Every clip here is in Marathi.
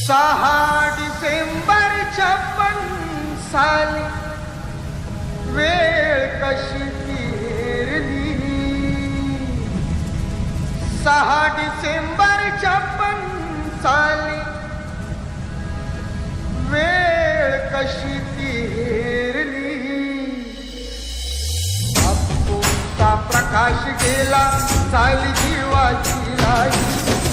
6 डिसेंबर 56 साली वेळ कशी फिरली. 6 डिसेंबर 56 साली वेळ कशी फिरली. अप्पूचा प्रकाश गेला झाली जीवाची लाई.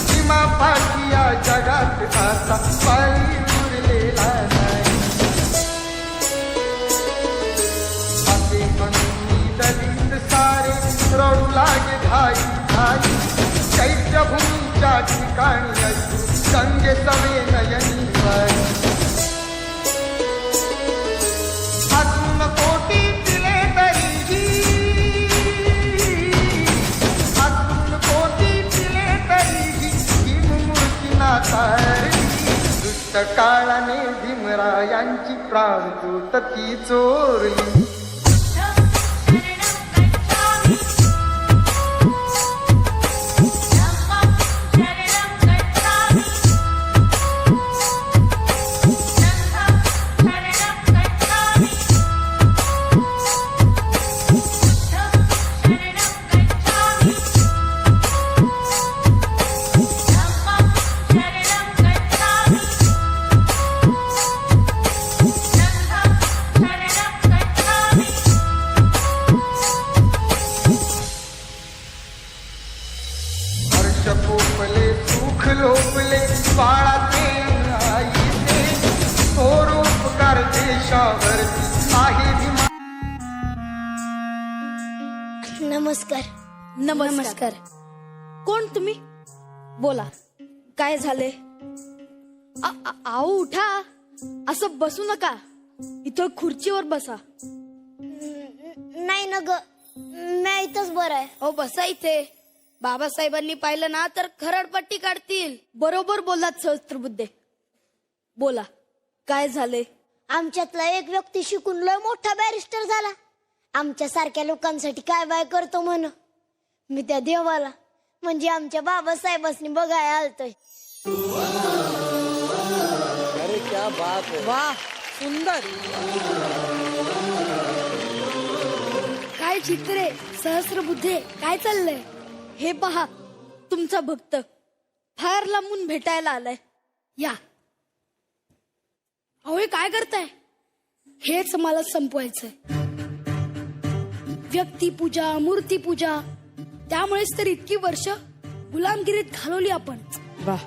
सीमा पाठी या जगात आता पायी उरलेला नाही. असे म्हणून दलित सारे रडू लागे घाई घाई. चैत्यभूमीच्या ठिकाणी असू गंगे सवे नयनी बाई. अजून कोटी दिले तरीही, अजून कोटी दिले तरीही ही मूर्ती नाकारली. दुष्ट काळाने भीमरायांची प्राणज्योत ती चोरली. पोपले सुख लोपले बाळाचे आईचे. थोरोपकार देशावरती आहे. नमस्कार. नमस्कार. कोण तुम्ही? बोला, काय झाले? आओ उठा, असं बसू नका. इथं खुर्चीवर बसा. नाही ना ग, मी इथंच बरं आहे. हो बसा इथे. बाबासाहेबांनी पाहिलं ना तर खरडपट्टी काढतील. बरोबर बोललात सहस्त्रबुद्धे. बोला, काय झाले? आमच्यातला एक व्यक्ती शिकून लय मोठा बॅरिस्टर झाला. आमच्या सारख्या लोकांसाठी काय बाय करतो म्हण. मी त्या देवाला म्हणजे आमच्या बाबासाहेबांनी बघायला आलतोय. अरे क्या बात है. वाह, सुंदर. काय चित्र आहे सहस्त्रबुद्धे. काय चाललंय? हे पहा, तुमचा भक्त फार लांबून भेटायला आलाय. या. अहो हे काय करताय? हेच मला संपवायचंय. व्यक्तिपूजा, मूर्तीपूजा, त्यामुळेच तर इतकी वर्ष गुलामगिरीत घालवली आपण. वाह.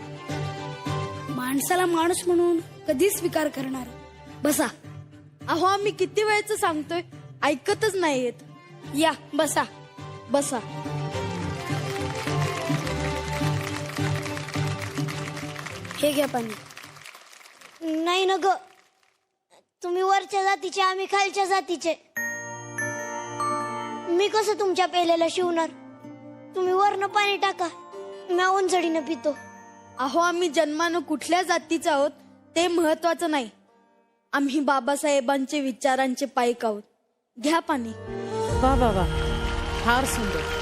माणसाला माणूस म्हणून कधी स्वीकार करणार? बसा. अहो आम्ही किती वेळच सांगतोय, ऐकतच नाही येत. या बसा बसा. हे घ्या पाणी. नाही ना ग, तुम्ही वरच्या जातीचे, आम्ही खालच्या जातीचे. मी कसं तुमच्या पेल्याला शिवणार? तुम्ही वरनं पाणी टाका, मी उंजडीनं पितो. अहो आम्ही जन्मानं कुठल्या जातीचे आहोत ते महत्वाचं नाही. आम्ही बाबासाहेबांचे विचारांचे पाईक आहोत. घ्या पाणी. वा वा वा, फार सुंदर.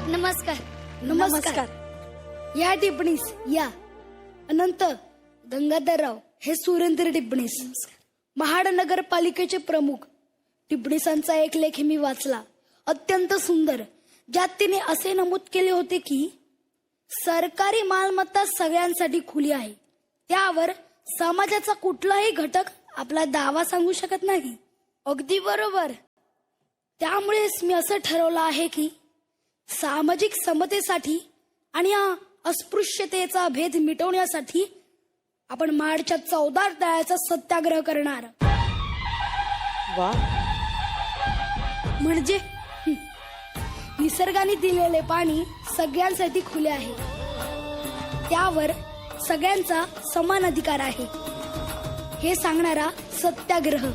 नमस्कार. नमस्कार. या टिप्पणीस या. अनंत गंगाधरराव हे सुरेंद्र टिप्पणीस, महाड नगरपालिकेचे प्रमुख. टिप्पणीसांचा एक लेख मी वाचला, अत्यंत सुंदर, ज्यात तिने असे नमूद केले होते की सरकारी मालमत्ता सगळ्यांसाठी खुली आहे. त्यावर समाजाचा कुठलाही घटक आपला दावा सांगू शकत नाही. अगदी बरोबर. त्यामुळेच मी असं ठरवलं आहे की सामाजिक समतेसाठी आणि या अस्पृश्यतेचा भेद मिटवण्यासाठी आपण माडच्या 14 तळ्याचा सत्याग्रह करणार. वा. म्हणजे निसर्गाने दिलेले पाणी सगळ्यांसाठी खुले आहे. त्यावर सगळ्यांचा समान अधिकार आहे हे सांगणारा सत्याग्रह.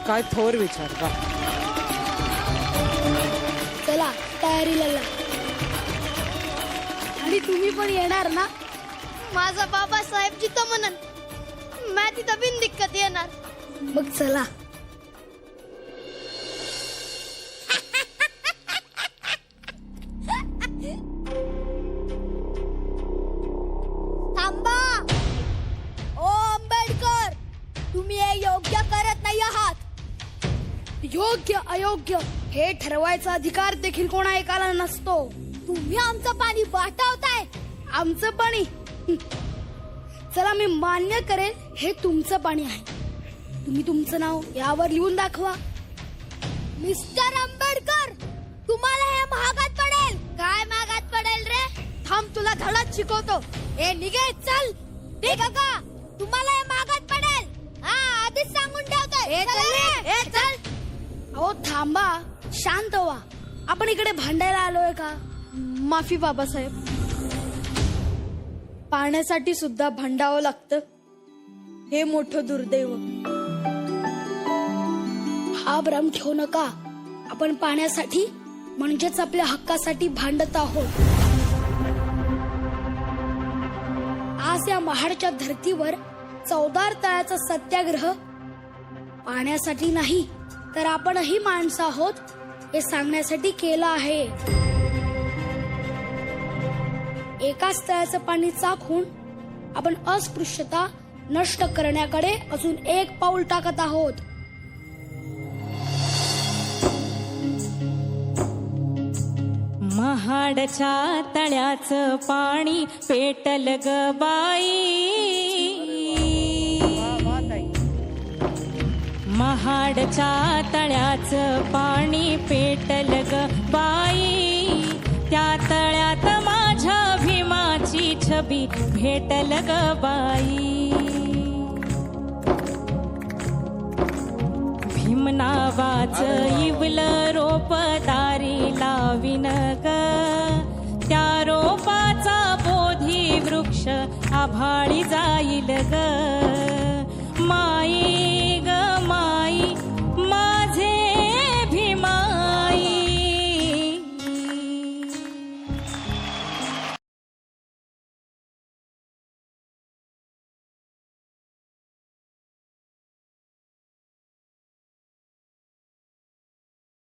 काय थोर विचार. वा. चला तयारीला लागा. आणि तुम्ही पण येणार ना? माझा बाबासाहेब जिथं म्हणन मी तिथं बिनदिक्कत येणार. मग चला. हे ठरवायचा अधिकार देखील कोणा एकाला नसतो. तुम्ही आमचं पाणी वाटावताय. आमचं पाणी चला मी मान्य करेल हे तुमचं पाणी आहे. तुम्ही तुमचं नाव यावर लिहून दाखवा. मिस्टर आंबेडकर, तुम्हाला हे महागात पडेल. काय महागात पडेल रे? थांब, तुला धडाच शिकवतो. ए निघे, चल. ते काका, तुम्हाला हे महागात पडेल. हा, आधीच सांगून ठेवतोय. चल. अहो थांबा, शांत व्हा. आपण इकडे भांडायला आलोय का? माफी बाबासाहेब. पाण्यासाठी सुद्धा भांडावं लागतं, हे मोठं दुर्दैव. हा भ्रम ठेवू नका. आपण पाण्यासाठी म्हणजेच आपल्या हक्कासाठी भांडत आहोत. आज या महाडच्या धर्तीवर 14 तळ्याचा सत्याग्रह पाण्यासाठी नाही तर आपणही माणसं आहोत हे सांगण्यासाठी केलं आहे. एकाच तळ्याचं पाणी चाखून आपण अस्पृश्यता नष्ट करण्याकडे अजून एक पाऊल टाकत आहोत. महाडच्या तळ्याचं पाणी पेटल ग बाई. महाडच्या तळ्याचं पाणी पेटल ग बाई. त्या तळ्यात माझ्या भीमाची छबी भेटल ग बाई. भीम नावाचं इवलं रोप दारी लाविन ग. त्या रोपाचा बोधी वृक्ष आभाळी जाईल ग. माई